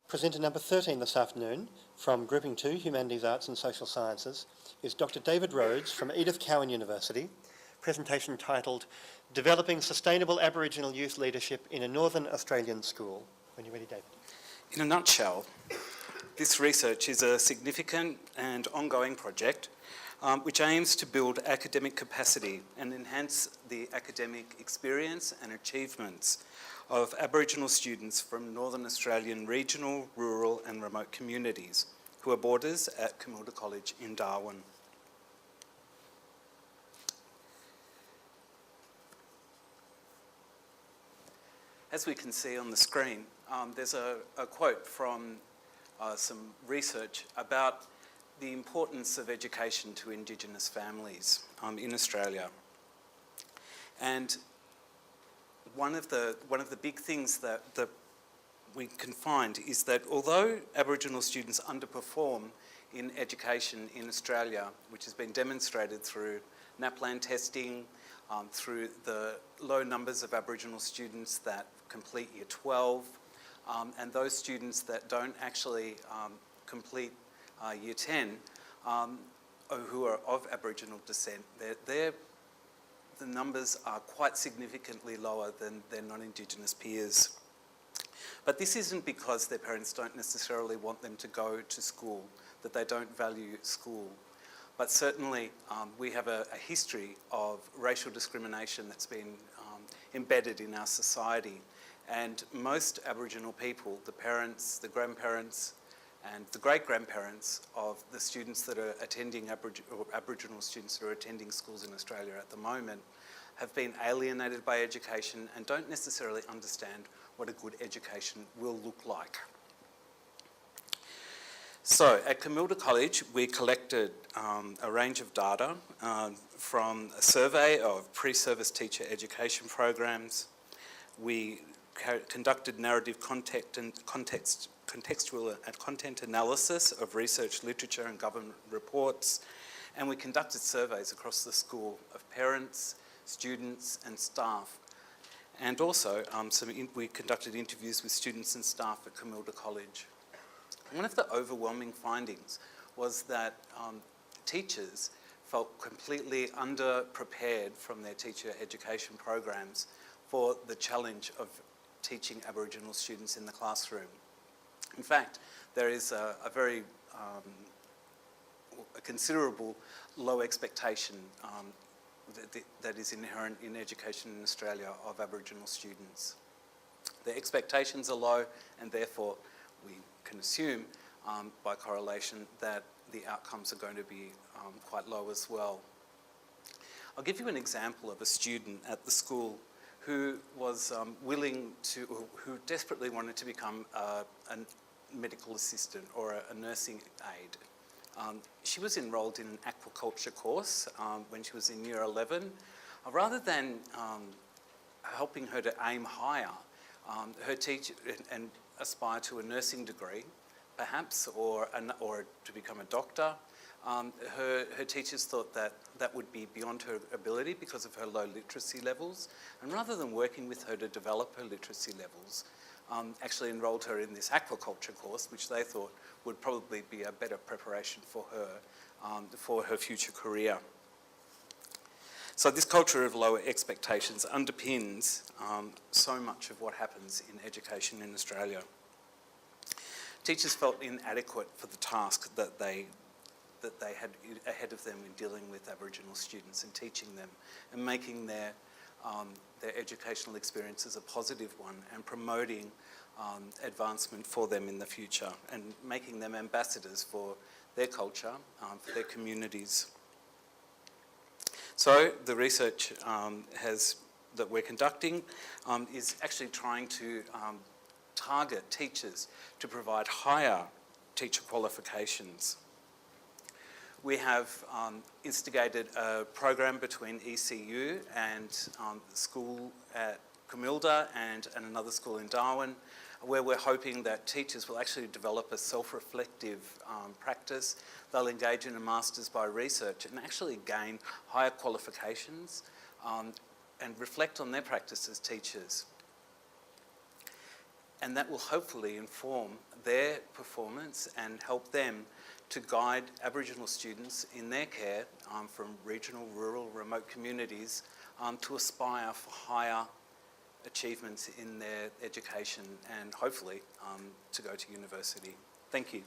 Presenter number 13 this afternoon from Grouping 2, Humanities, Arts and Social Sciences, is Dr. David Rhodes from Edith Cowan University, presentation titled Developing Sustainable Aboriginal Youth Leadership in a Northern Australian School. When you're ready, David. In a nutshell, this research is a significant and ongoing project which aims to build academic capacity and enhance the academic experience and achievements of Aboriginal students from Northern Australian regional, rural and remote communities who are boarders at Camilda College in Darwin. As we can see on the screen, there's a quote from some research about the importance of education to Indigenous families in Australia. And one of the big things that we can find is that although Aboriginal students underperform in education in Australia, which has been demonstrated through NAPLAN testing, through the low numbers of Aboriginal students that complete Year 12, and those students that don't actually complete Year 10, who are of Aboriginal descent, the numbers are quite significantly lower than their non-Indigenous peers. But this isn't because their parents don't necessarily want them to go to school, that they don't value school. But certainly we have a history of racial discrimination that's been embedded in our society. And most Aboriginal people, the parents, the grandparents, and the great-grandparents of the students that are attending, Aboriginal students that are attending schools in Australia at the moment, have been alienated by education and don't necessarily understand what a good education will look like. So at Camilda College, we collected a range of data from a survey of pre-service teacher education programs. We conducted narrative contextual and content analysis of research literature and government reports, and we conducted surveys across the school of parents, students and staff. And also we conducted interviews with students and staff at Camilda College. One of the overwhelming findings was that teachers felt completely underprepared from their teacher education programs for the challenge of teaching Aboriginal students in the classroom. In fact, there is a very considerable low expectation that is inherent in education in Australia of Aboriginal students. The expectations are low, and therefore we can assume by correlation that the outcomes are going to be quite low as well. I'll give you an example of a student at the school who was who desperately wanted to become a medical assistant or a nursing aide. She was enrolled in an aquaculture course when she was in Year 11. Rather than helping her to aim higher, her teacher and aspire to a nursing degree, perhaps, or to become a doctor, her teachers thought that that would be beyond her ability because of her low literacy levels, and rather than working with her to develop her literacy levels, actually enrolled her in this aquaculture course, which they thought would probably be a better preparation for her future career. So this culture of lower expectations underpins so much of what happens in education in Australia. Teachers felt inadequate for the task that they had ahead of them in dealing with Aboriginal students and teaching them and making their educational experiences a positive one and promoting advancement for them in the future and making them ambassadors for their culture, for their communities. So the research that we're conducting is actually trying to target teachers to provide higher teacher qualifications. We have instigated a program between ECU and the school at Camilda and another school in Darwin, where we're hoping that teachers will actually develop a self-reflective practice. They'll engage in a Masters by Research and actually gain higher qualifications and reflect on their practice as teachers. And that will hopefully inform their performance and help them to guide Aboriginal students in their care from regional, rural, remote communities to aspire for higher achievements in their education and hopefully to go to university. Thank you.